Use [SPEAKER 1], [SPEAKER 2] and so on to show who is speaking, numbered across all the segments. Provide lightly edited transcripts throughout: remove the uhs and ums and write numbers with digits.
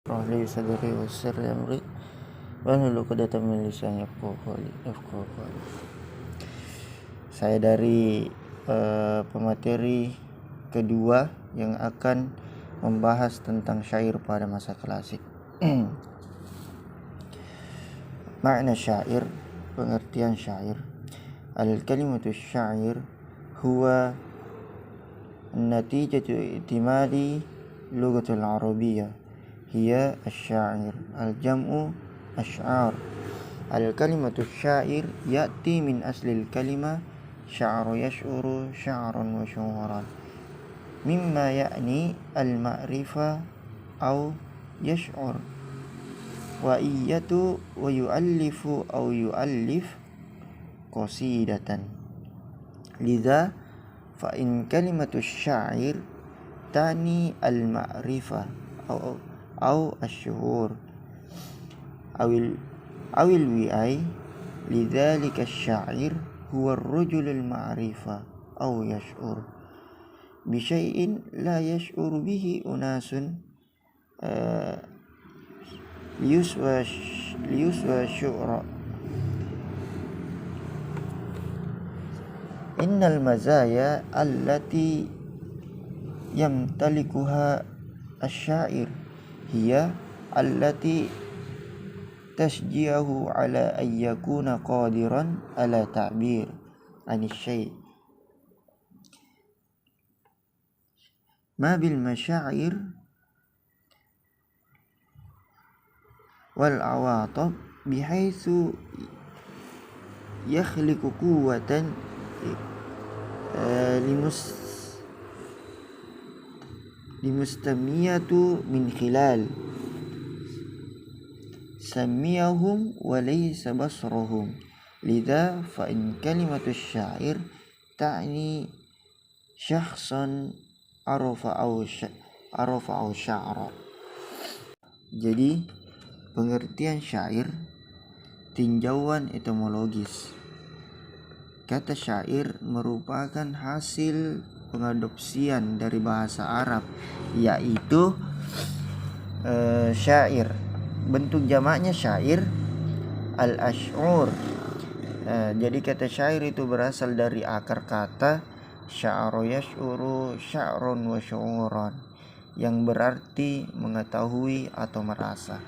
[SPEAKER 1] Rahli sadri wasir amri wahlul 'uqdatam min lisani yafqahu qawli. Saya dari pemateri kedua yang akan membahas tentang syair pada masa klasik. Makna syair, pengertian syair. Al-kalimatu syair huwa natijatu i'timadi lughatul arabiyyah hiya asy-syair al-jam'u asy'ar. Al-kalimatu syair ya'ti min aslil kalima sya'ru yash'uru sya'ran wa syu'ran mimma ya'ni al-ma'rifah aw yash'ur wa iyatu wa yu'allifu aw yu'allif qasidatan. Lidza fa in kalimatu syair tani al-ma'rifah aw asyuhur awil wi'ai. Lidzalika asy-syair huwa ar-rajul al-ma'rifah aw yash'ur bi syai'in la yash'uru bihi unasun liyuswa syu'ra. Innal mazaya allati yamtalikuha asy-syair hiya allati tashji'uhu ala an yakuna qadiran ala ta'bir ani syai' ma bil masyair wal awatab bihaitsu yakhliqu quwwatan limustamiyatu min khilal samiyahum wa laysa basrahum. Lidza fa in kalimatu syair ta'ni syakhsan arafa aw sya'ra. Jadi pengertian syair tinjauan etimologis. Kata syair merupakan hasil pengadopsian dari bahasa Arab, yaitu syair. Bentuk jamaknya syair al-asy'ur. Jadi kata syair itu berasal dari akar kata sya'ru yash'uru sya'run wa syu'uran, yang berarti mengetahui atau merasa.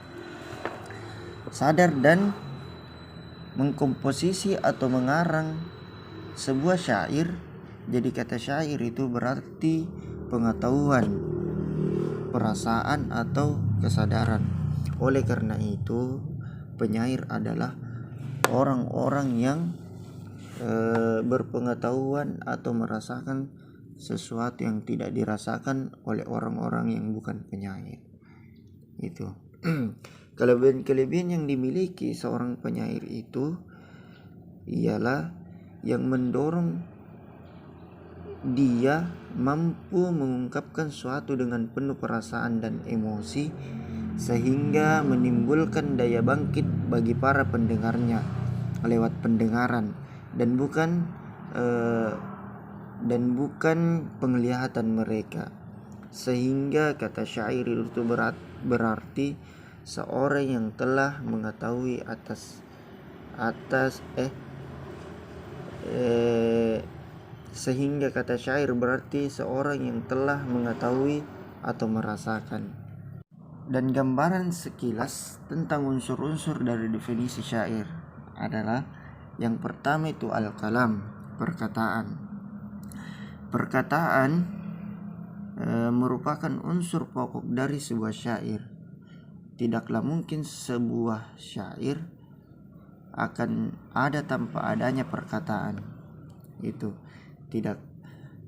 [SPEAKER 1] Sadar dan mengkomposisi atau mengarang sebuah syair. Jadi kata syair itu berarti pengetahuan, perasaan atau kesadaran. Oleh karena itu penyair adalah orang-orang yang berpengetahuan atau merasakan sesuatu yang tidak dirasakan oleh orang-orang yang bukan penyair. Itu kelebihan yang dimiliki seorang penyair itu ialah yang mendorong dia mampu mengungkapkan sesuatu dengan penuh perasaan dan emosi, sehingga menimbulkan daya bangkit bagi para pendengarnya lewat pendengaran dan bukan penglihatan mereka. Sehingga kata syair itu berarti seorang yang telah mengetahui sehingga kata syair berarti seorang yang telah mengetahui atau merasakan. Dan gambaran sekilas tentang unsur-unsur dari definisi syair adalah yang pertama itu al-kalam, perkataan. Perkataan merupakan unsur pokok dari sebuah syair. Tidaklah mungkin sebuah syair akan ada tanpa adanya perkataan. Itu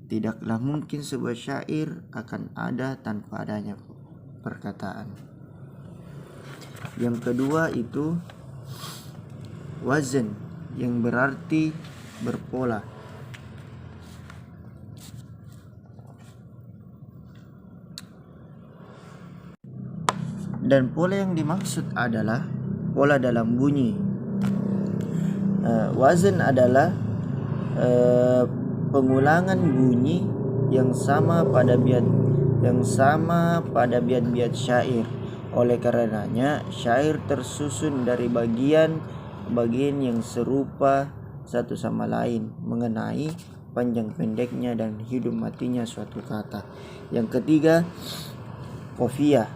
[SPEAKER 1] tidaklah mungkin sebuah syair akan ada tanpa adanya perkataan. Yang kedua itu wazn, yang berarti berpola. Dan pola yang dimaksud adalah pola dalam bunyi. Wazn adalah pengulangan bunyi yang sama pada bait-bait syair Oleh karenanya, syair tersusun dari bagian yang serupa satu sama lain mengenai panjang pendeknya dan hidup matinya suatu kata. Yang ketiga, qofiyah.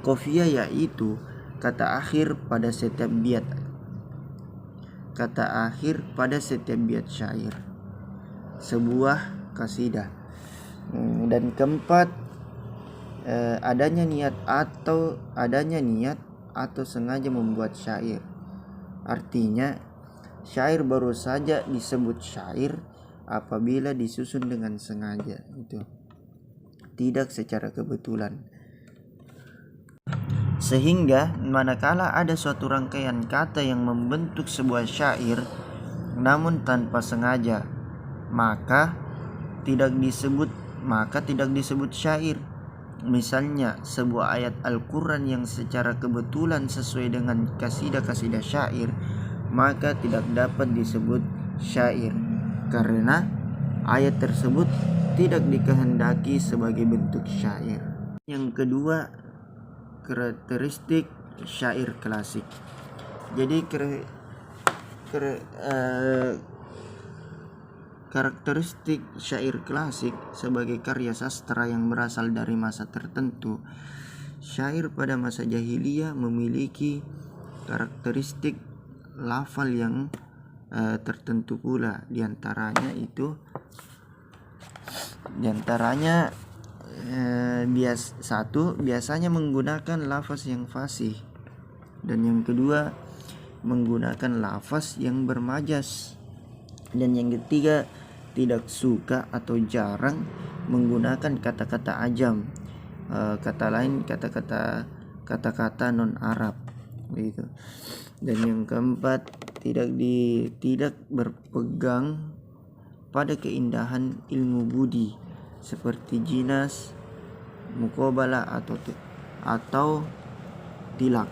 [SPEAKER 1] Qofiyah yaitu kata akhir pada setiap bait. Kata akhir pada setiap bait syair, sebuah kasidah. Dan keempat, adanya niat atau sengaja membuat syair. Artinya, syair baru saja disebut syair apabila disusun dengan sengaja, itu tidak secara kebetulan. Sehingga manakala ada suatu rangkaian kata yang membentuk sebuah syair namun tanpa sengaja, maka tidak disebut syair. Misalnya sebuah ayat Al-Quran yang secara kebetulan sesuai dengan kasidah-kasidah syair, maka tidak dapat disebut syair karena ayat tersebut tidak dikehendaki sebagai bentuk syair. Yang kedua, karakteristik syair klasik. Jadi karakteristik syair klasik sebagai karya sastra yang berasal dari masa tertentu. Syair pada masa jahiliyah memiliki karakteristik lafal yang tertentu pula. Diantaranya biasanya menggunakan lafaz yang fasih, dan yang kedua menggunakan lafaz yang bermajas, dan yang ketiga tidak suka atau jarang menggunakan kata-kata ajam, kata lain kata-kata non Arab begitu. Dan yang keempat tidak berpegang pada keindahan ilmu budi seperti jinas, muqabalah atau tilak.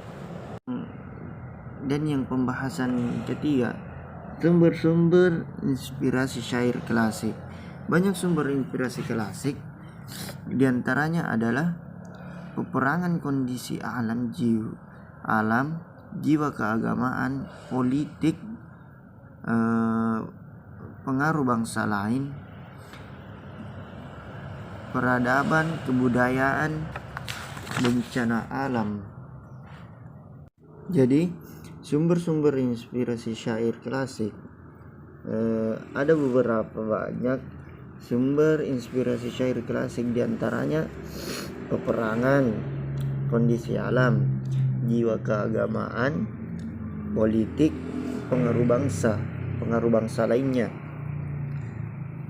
[SPEAKER 1] Dan yang pembahasan ketiga, sumber-sumber inspirasi syair klasik. Banyak sumber inspirasi klasik, diantaranya adalah peperangan kondisi alam jiwa, keagamaan, politik, pengaruh bangsa lain, peradaban, kebudayaan, bencana alam. Jadi sumber-sumber inspirasi syair klasik ada beberapa banyak sumber inspirasi syair klasik, diantaranya peperangan, kondisi alam, jiwa keagamaan, politik, pengaruh bangsa lainnya,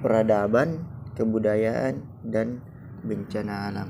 [SPEAKER 1] peradaban, kebudayaan, dan bencana alam.